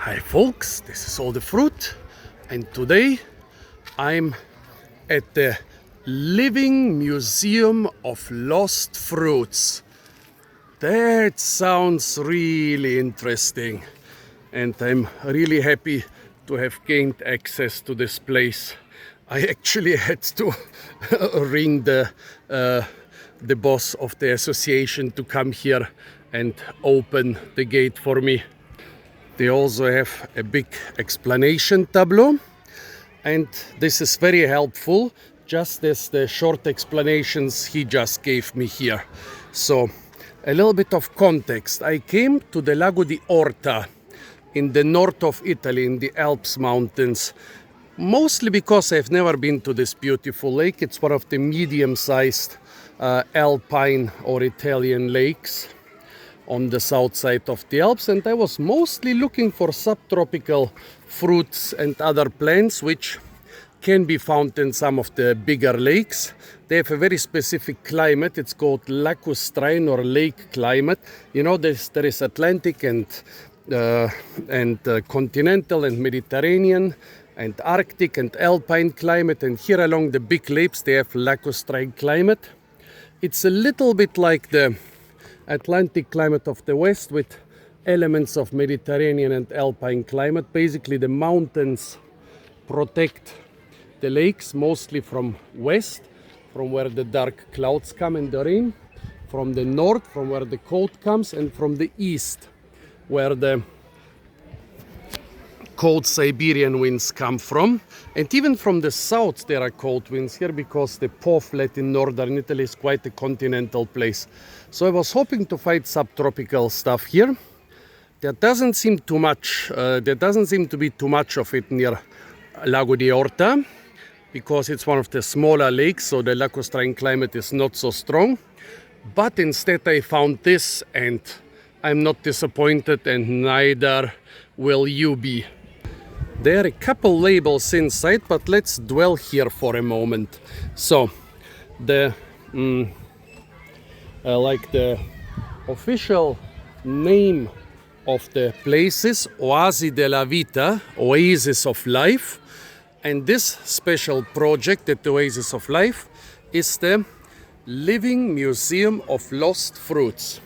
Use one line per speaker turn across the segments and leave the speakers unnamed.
Hi folks, this is all the fruit, and today I'm at the Living Museum of Lost Fruits. That sounds really interesting, and I'm really happy to have gained access to this place. I actually had to ring the boss of the association to come here and open the gate for me. They also have a big explanation tableau, and this is very helpful, just as the short explanations he just gave me here. So, a little bit of context. I came to the Lago di Orta in the north of Italy, in the Alps mountains, mostly because I've never been to this beautiful lake. It's one of the medium-sized alpine or Italian lakes on the south side of the Alps, and I was mostly looking for subtropical fruits and other plants which can be found in some of the bigger lakes. They have a very specific climate. It's called lacustrine or lake climate. You know, there is Atlantic and continental and Mediterranean and Arctic and alpine climate, and here along the big lakes they have lacustrine climate. It's a little bit like the Atlantic climate of the west with elements of Mediterranean and alpine climate. Basically the mountains protect the lakes mostly from west, from where the dark clouds come and the rain, from the north, from where the cold comes, and from the east, where the cold Siberian winds come from. And even from the south there are cold winds here, because the Po Flat in northern Italy is quite a continental place. So I was hoping to find subtropical stuff here. There doesn't seem to be too much of it near Lago di Orta, because it's one of the smaller lakes, so the lacustrine climate is not so strong. But instead I found this, and I'm not disappointed, and neither will you be. There are a couple labels inside, but let's dwell here for a moment. So, the official name of the place is Oasi della Vita, Oasis of Life, and this special project at the Oasis of Life is the Living Museum of Lost Fruits.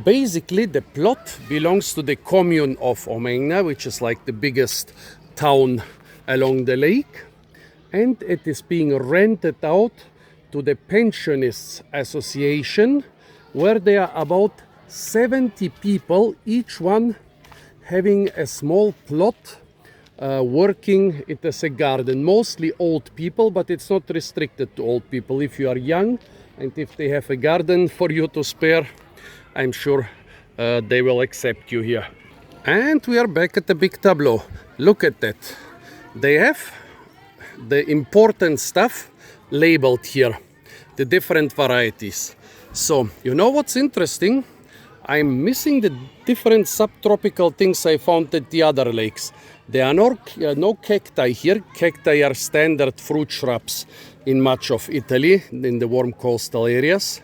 Basically, the plot belongs to the commune of Omegna, which is like the biggest town along the lake, and it is being rented out to the Pensionists Association, where there are about 70 people, each one having a small plot, working it as a garden. Mostly old people, but it's not restricted to old people. If you are young and if they have a garden for you to spare, I'm sure they will accept you here. And we are back at the big tableau. Look at that. They have the important stuff labeled here, the different varieties. So, you know what's interesting? I'm missing the different subtropical things I found at the other lakes. There are no cacti here. Cacti are standard fruit shrubs in much of Italy, in the warm coastal areas.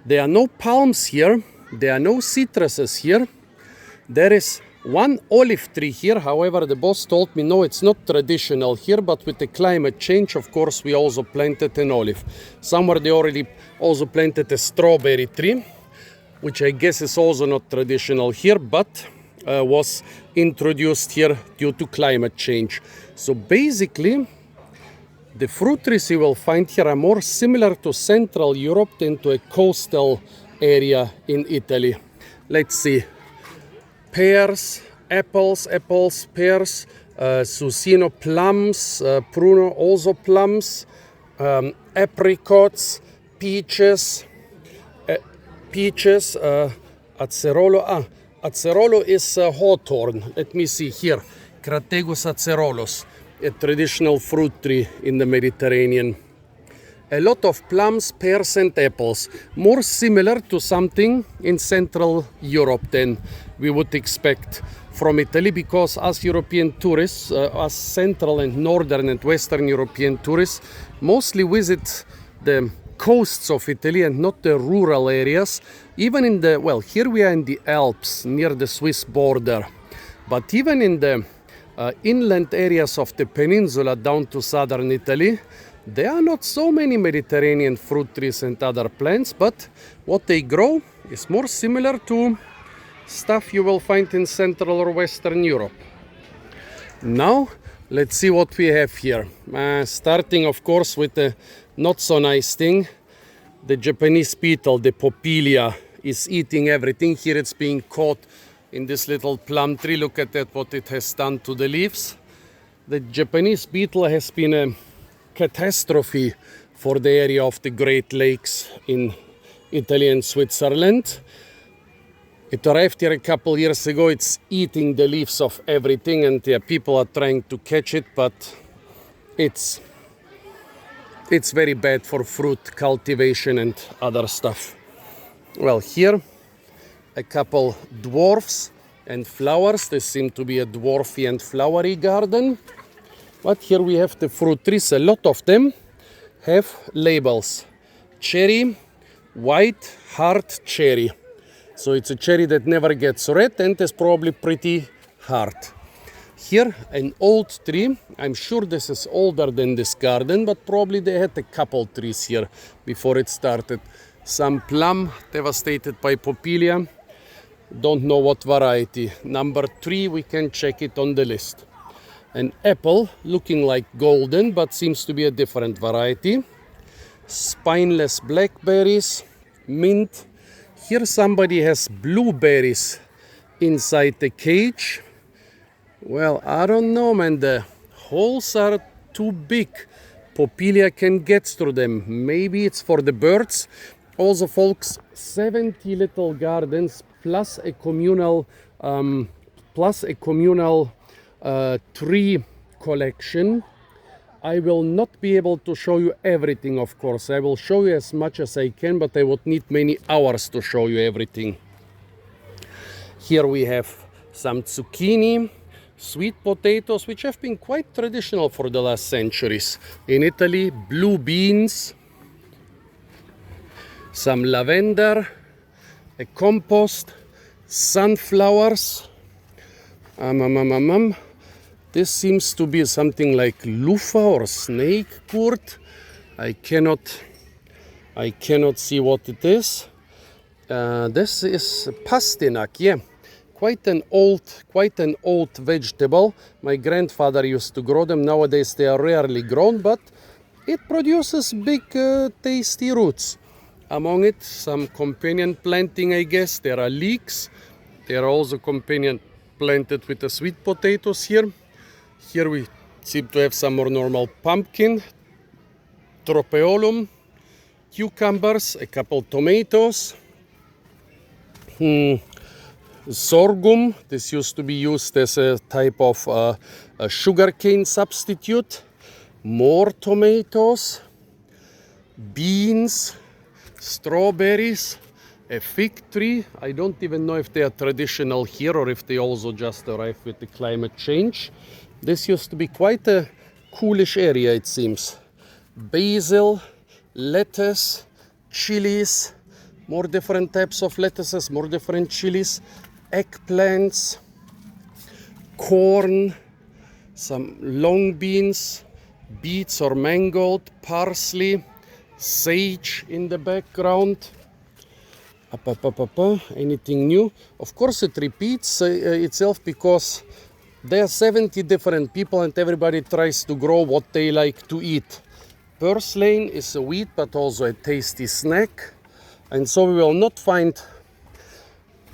There are no palms here. There are no citruses here. There is one olive tree here. However, the boss told me, no, it's not traditional here, but with the climate change, of course, we also planted an olive. Somewhere they already also planted a strawberry tree, which I guess is also not traditional here, but was introduced here due to climate change. So basically, the fruit trees you will find here are more similar to Central Europe than to a coastal area in Italy. Let's see. Pears, apples, pears, Susino plums, Pruno also plums, apricots, peaches, Acerolo. Acerolo is hawthorn. Let me see here. Crategus acerolus, a traditional fruit tree in the Mediterranean. A lot of plums, pears and apples, more similar to something in Central Europe than we would expect from Italy, because us European tourists, us Central and Northern and Western European tourists, mostly visit the coasts of Italy and not the rural areas. Even in the, well, here we are in the Alps, near the Swiss border. But even in the inland areas of the peninsula down to southern Italy, there are not so many Mediterranean fruit trees and other plants, but what they grow is more similar to stuff you will find in Central or Western Europe. Now, let's see what we have here. Starting, of course, with the not so nice thing. The Japanese beetle, the Popillia, is eating everything. Here it's being caught in this little plum tree. Look at that, what it has done to the leaves. The Japanese beetle has been a catastrophe for the area of the Great Lakes in Italy and Switzerland. It arrived here a couple years ago. It's eating the leaves of everything, and people are trying to catch it, but it's very bad for fruit cultivation and other stuff. Well, here a couple dwarfs and flowers. This seems to be a dwarfy and flowery garden. But here we have the fruit trees. A lot of them have labels. Cherry, white, hard cherry. So it's a cherry that never gets red and is probably pretty hard. Here, an old tree. I'm sure this is older than this garden, but probably they had a couple trees here before it started. Some plum devastated by Popillia. Don't know what variety. Number 3, we can check it on the list. An apple looking like golden, but seems to be a different variety. Spineless blackberries, mint. Here somebody has blueberries inside the cage. Well, I don't know, man. The holes are too big. Popillia can get through them. Maybe it's for the birds. Also, folks, 70 little gardens plus a communal tree collection. I will not be able to show you everything, of course. I will show you as much as I can, but I would need many hours to show you everything. Here we have some zucchini, sweet potatoes, which have been quite traditional for the last centuries. In Italy, blue beans, some lavender, a compost, sunflowers. This seems to be something like loofah or snake gourd. I cannot see what it is. This is pastinac, yeah. Quite an old vegetable. My grandfather used to grow them. Nowadays they are rarely grown, but it produces big, tasty roots. Among it, some companion planting, I guess. There are leeks. There are also companion planted with the sweet potatoes here. Here we seem to have some more normal pumpkin, tropeolum, cucumbers, a couple tomatoes, sorghum. This used to be used as a type of a sugarcane substitute. More tomatoes, beans, strawberries, a fig tree. I don't even know if they are traditional here or if they also just arrived with the climate change. This used to be quite a coolish area, it seems. Basil, lettuce, chilies, more different types of lettuces, more different chilies, eggplants, corn, some long beans, beets or mangold, parsley, sage in the background. Anything new? Of course it repeats itself because there are 70 different people and everybody tries to grow what they like to eat. Purslane is a wheat but also a tasty snack. And so we will not find,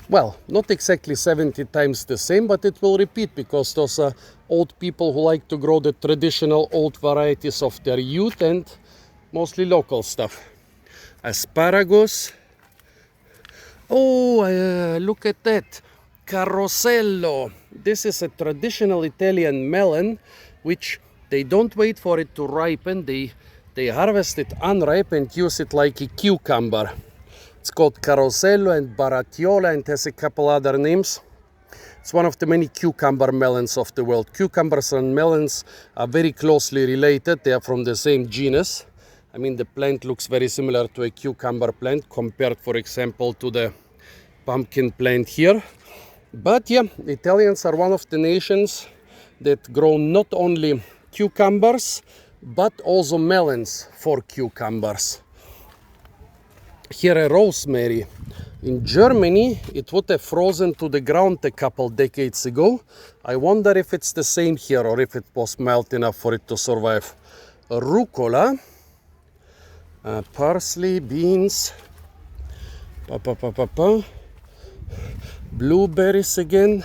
well, not exactly 70 times the same, but it will repeat because those are old people who like to grow the traditional old varieties of their youth and mostly local stuff. Asparagus. Oh, look at that. Carosello. This is a traditional Italian melon, which they don't wait for it to ripen. They harvest it unripe and use it like a cucumber. It's called Carosello and Baratiola and has a couple other names. It's one of the many cucumber melons of the world. Cucumbers and melons are very closely related. They are from the same genus. I mean, the plant looks very similar to a cucumber plant compared, for example, to the pumpkin plant here. But yeah, Italians are one of the nations that grow not only cucumbers, but also melons for cucumbers. Here a rosemary. In Germany, it would have frozen to the ground a couple decades ago. I wonder if it's the same here or if it was mild enough for it to survive. Rucola, parsley, beans, blueberries again,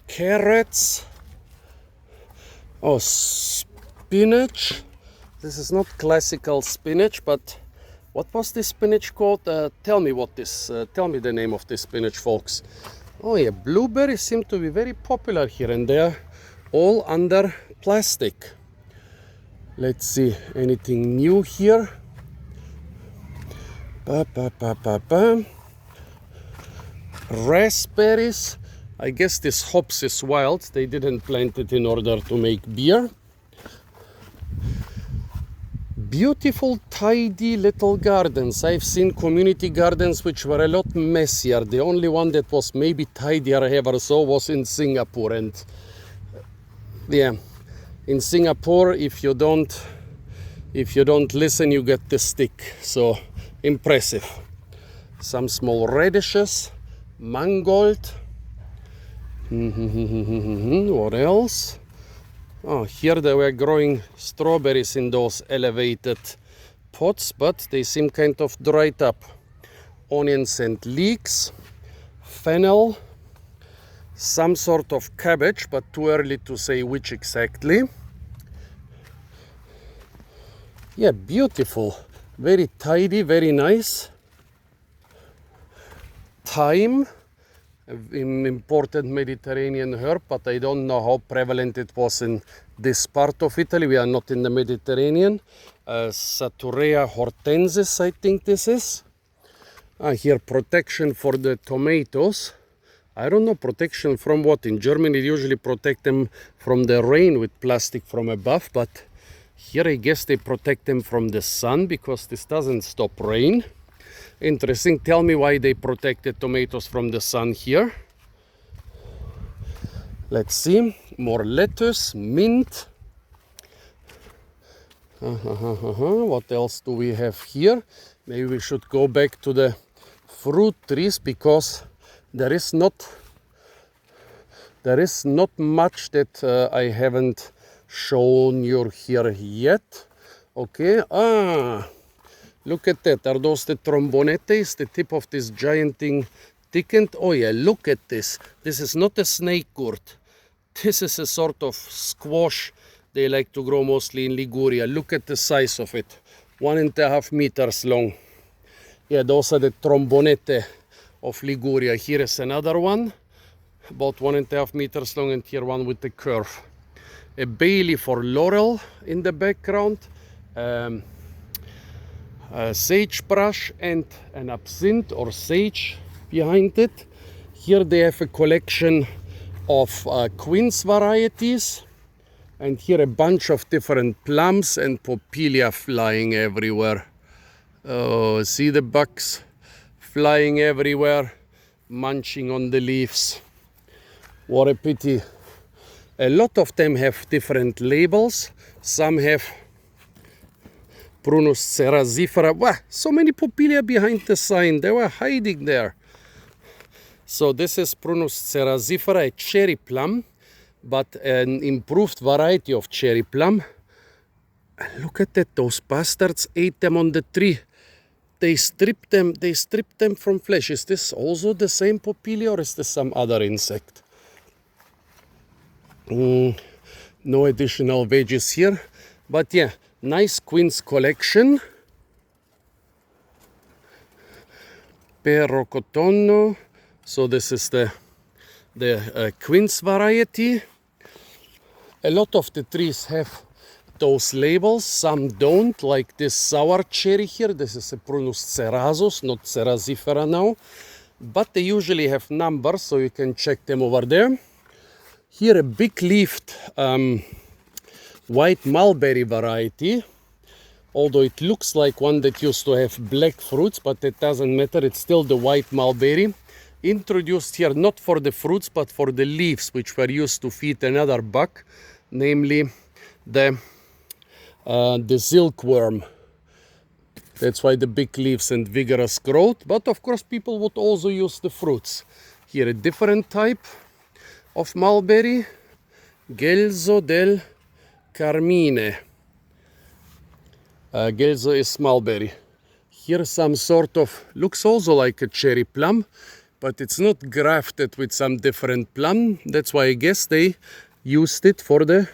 carrots, oh, spinach. This is not classical spinach, but what was this spinach called? Tell me the name of this spinach, folks. Oh yeah, blueberries seem to be very popular here, and they are all under plastic. Let's see, anything new here? Raspberries. I guess this hops is wild. They didn't plant it in order to make beer. Beautiful, tidy little gardens. I've seen community gardens which were a lot messier. The only one that was maybe tidier I ever saw was in Singapore. And yeah, in Singapore, if you don't listen, you get the stick. So impressive. Some small radishes, mangold. What else? Oh, here they were growing strawberries in those elevated pots, but they seem kind of dried up. Onions and leeks, fennel, some sort of cabbage, but too early to say which exactly. Yeah, beautiful. Very tidy, very nice. Thyme, an imported Mediterranean herb, but I don't know how prevalent it was in this part of Italy. We are not in the Mediterranean. Saturea hortensis, I think this is. Here, protection for the tomatoes. I don't know, protection from what? In Germany, they usually protect them from the rain with plastic from above, but here I guess they protect them from the sun because this doesn't stop rain. Interesting. Tell me why they protect the tomatoes from the sun here. Let's see. More lettuce, mint. What else do we have here? Maybe we should go back to the fruit trees because there is not much that I haven't shown you here yet. Okay. Look at that. Are those the trombonetes? The tip of this giant thing thickened? Oh yeah, look at this. This is not a snake gourd. This is a sort of squash they like to grow mostly in Liguria. Look at the size of it. 1.5 meters long. Yeah, those are the trombonete of Liguria. Here is another one, about 1.5 meters long, and here one with the curve. A bay leaf or laurel in the background. A sagebrush and an absinthe or sage behind it. Here they have a collection of quince varieties, and here a bunch of different plums and popillia flying everywhere. Oh, see the bugs flying everywhere, munching on the leaves. What a pity. A lot of them have different labels. Some have Prunus cerazifera. Wow, so many popillia behind the sign. They were hiding there. So this is Prunus cerazifera, a cherry plum, but an improved variety of cherry plum. And look at that, those bastards ate them on the tree. They stripped them from flesh. Is this also the same popillia or is this some other insect? No additional veggies here, but yeah, nice quince collection. Perrocotono. So this is the quince variety. A lot of the trees have those labels, some don't, like this sour cherry here. This is a Prunus cerasus, not cerazifera now, but they usually have numbers, so you can check them over there. Here a big-leafed white mulberry variety, although it looks like one that used to have black fruits, but it doesn't matter, it's still the white mulberry. introduced here not for the fruits but for the leaves, which were used to feed another bug, namely the silkworm. That's why the big leaves and vigorous growth. But of course people would also use the fruits. Here a different type of mulberry, Gelso del Carmine. Gelso is mulberry. Here some sort of, looks also like a cherry plum, but it's not grafted with some different plum. That's why I guess they used it for the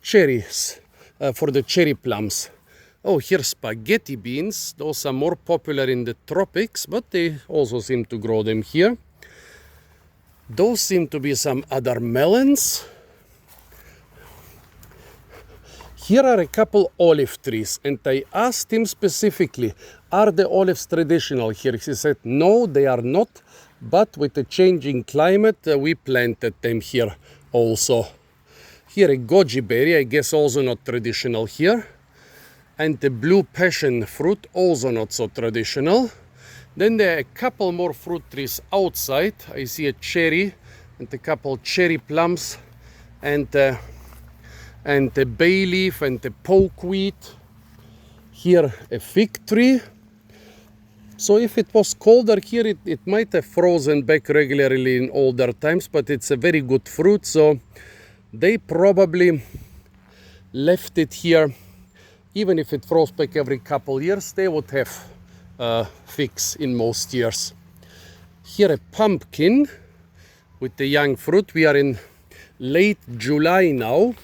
cherries, for the cherry plums. Oh, here's spaghetti beans. Those are more popular in the tropics, but they also seem to grow them here. Those seem to be some other melons. Here are a couple olive trees, and I asked him specifically, are the olives traditional here? He said, no, they are not, but with the changing climate, we planted them here also. Here a goji berry, I guess also not traditional here. And the blue passion fruit, also not so traditional. Then there are a couple more fruit trees outside. I see a cherry and a couple cherry plums and the bay leaf and the pokeweed. Here a fig tree. So if it was colder here, it might have frozen back regularly in older times, but it's a very good fruit, so they probably left it here. Even if it froze back every couple years, they would have figs in most years. Here a pumpkin with the young fruit. We are in late July now,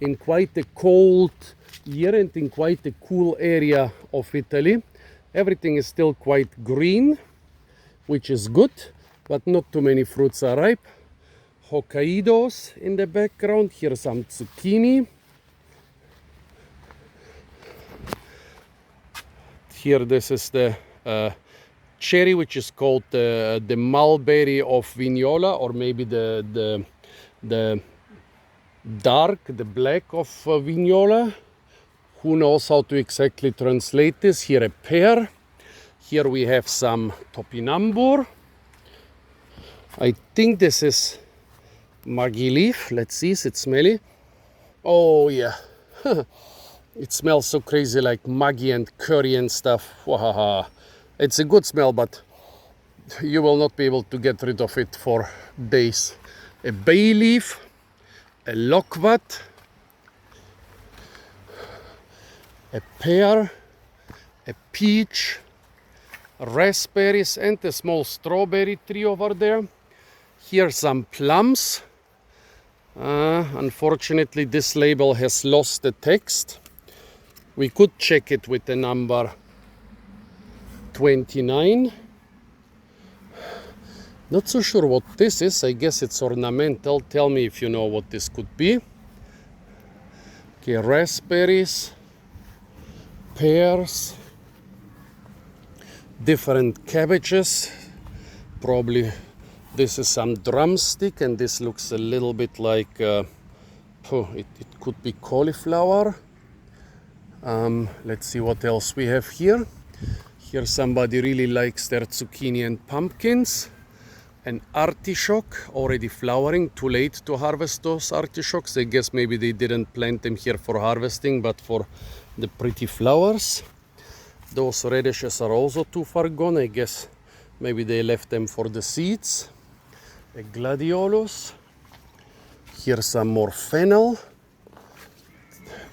in quite a cold year and in quite a cool area of Italy. Everything is still quite green, which is good, but not too many fruits are ripe. Hokkaidos in the background. Here some zucchini. Here this is the cherry, which is called the mulberry of Vignola, or maybe the black of Vignola. Who knows how to exactly translate this? Here a pear. Here we have some topinambur. I think this is Maggi leaf. Let's see, is it smelly? Oh yeah. It smells so crazy like Maggi and curry and stuff. Wahaha. It's a good smell, but you will not be able to get rid of it for days. A bay leaf, a loquat, a pear, a peach, raspberries, and a small strawberry tree over there. Here some plums. Unfortunately, this label has lost the text. We could check it with the number 29. Not so sure what this is. I guess it's ornamental. Tell me if you know what this could be. Okay, raspberries, pears, different cabbages. Probably this is some drumstick, and this looks a little bit like it could be cauliflower. Let's see what else we have here. Here somebody really likes their zucchini and pumpkins. An artichoke already flowering. Too late to harvest those artichokes. I guess maybe they didn't plant them here for harvesting, but for the pretty flowers. Those radishes are also too far gone. I guess maybe they left them for the seeds. A gladiolus. Here some more fennel.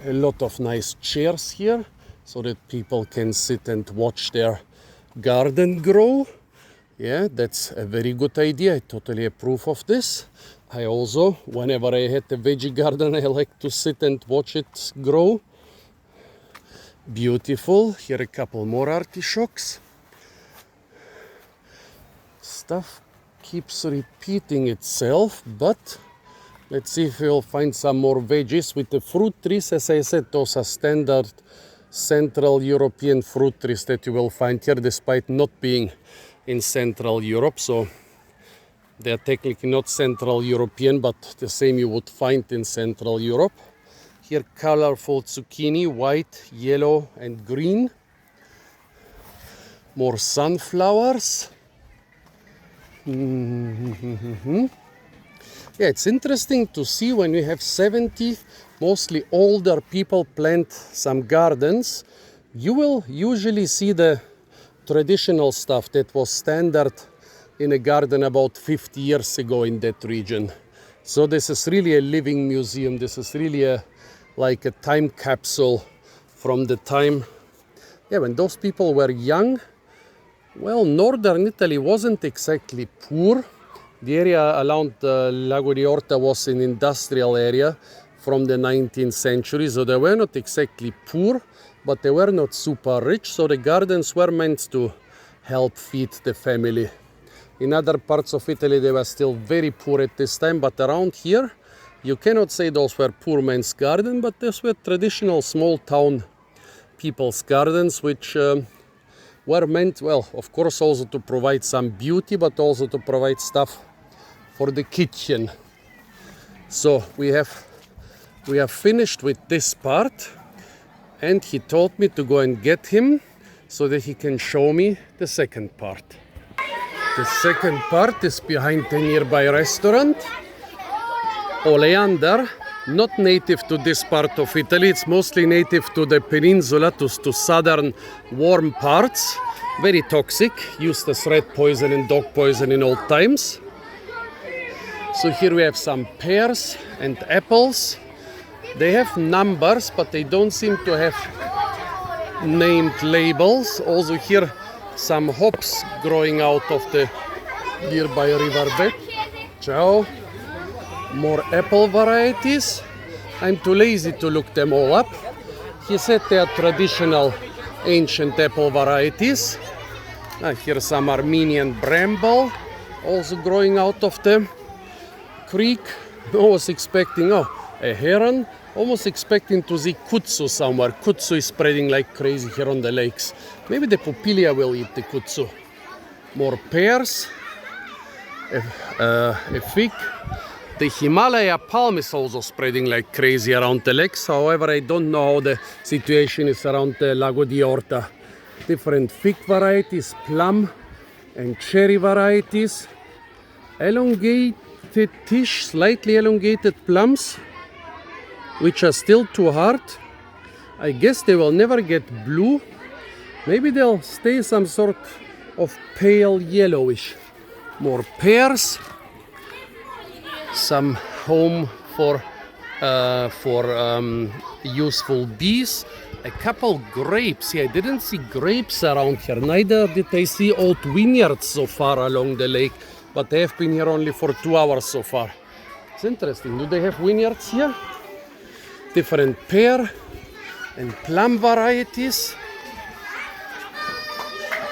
A lot of nice chairs here so that people can sit and watch their garden grow. Yeah, that's a very good idea. I totally approve of this. I also, whenever I had a veggie garden, I like to sit and watch it grow. Beautiful. Here a couple more artichokes. Stuff keeps repeating itself, but let's see if we'll find some more veggies. With the fruit trees, as I said, those are standard Central European fruit trees that you will find here, despite not being in Central Europe. So they are technically not Central European, but the same you would find in Central Europe. Here colorful zucchini, white, yellow and green. More sunflowers. Yeah, it's interesting to see when we have 70, mostly older people plant some gardens. You will usually see the traditional stuff that was standard in a garden about 50 years ago in that region. So this is really a living museum. This is really like a time capsule from the time, when those people were young. Well, northern Italy wasn't exactly poor. The area around Lago di Orta was an industrial area from the 19th century, so they were not exactly poor, but they were not super rich, so the gardens were meant to help feed the family. In other parts of Italy, they were still very poor at this time, but around here, you cannot say those were poor man's garden, but those were traditional small town people's gardens, which were meant, well, of course, also to provide some beauty, but also to provide stuff for the kitchen. So we have finished with this part, and he told me to go and get him so that he can show me the second part. The second part is behind the nearby restaurant. Oleander, not native to this part of Italy, it's mostly native to the peninsula, to southern warm parts. Very toxic, used as rat poison and dog poison in old times. So here we have some pears and apples. They have numbers, but they don't seem to have named labels. Also here some hops growing out of the nearby riverbed. Ciao. More apple varieties. I'm too lazy to look them all up. He said they are traditional ancient apple varieties. Here's some Armenian bramble also growing out of the creek. I was expecting a heron. Almost expecting to see kudzu somewhere. Kudzu is spreading like crazy here on the lakes. Maybe the pupilia will eat the kudzu. More pears. A fig. The Himalaya palm is also spreading like crazy around the lakes. However, I don't know how the situation is around the Lago di Orta. Different fig varieties, plum and cherry varieties. Elongated-ish, slightly elongated plums, which are still too hard. I guess they will never get blue. Maybe they'll stay some sort of pale yellowish. More pears. Some home for useful bees. A couple grapes. I didn't see grapes around here. Neither did I see old vineyards so far along the lake. But they have been here only for 2 hours so far. It's interesting. Do they have vineyards here? Different pear and plum varieties.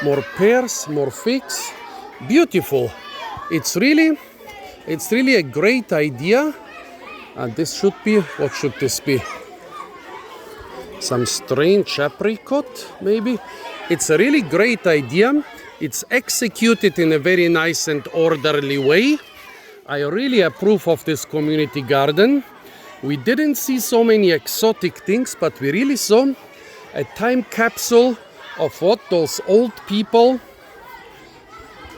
More pears, more figs. Beautiful. It's really a great idea. And this should be, what should this be? Some strange apricot, maybe? It's a really great idea. It's executed in a very nice and orderly way. I really approve of this community garden. We didn't see so many exotic things, but we really saw a time capsule of what those old people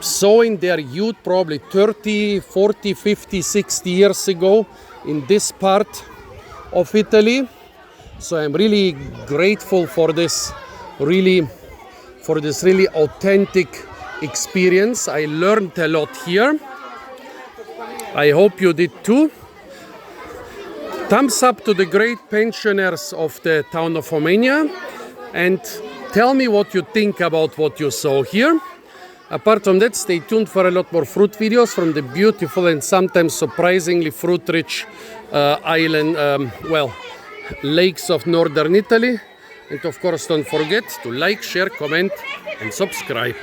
saw in their youth, probably 30, 40, 50, 60 years ago in this part of Italy. So I'm really grateful for this really authentic experience. I learned a lot here. I hope you did too. Thumbs up to the great pensioners of the town of Omegna, and tell me what you think about what you saw here. Apart from that, stay tuned for a lot more fruit videos from the beautiful and sometimes surprisingly fruit-rich lakes of northern Italy. And of course, don't forget to like, share, comment, and subscribe.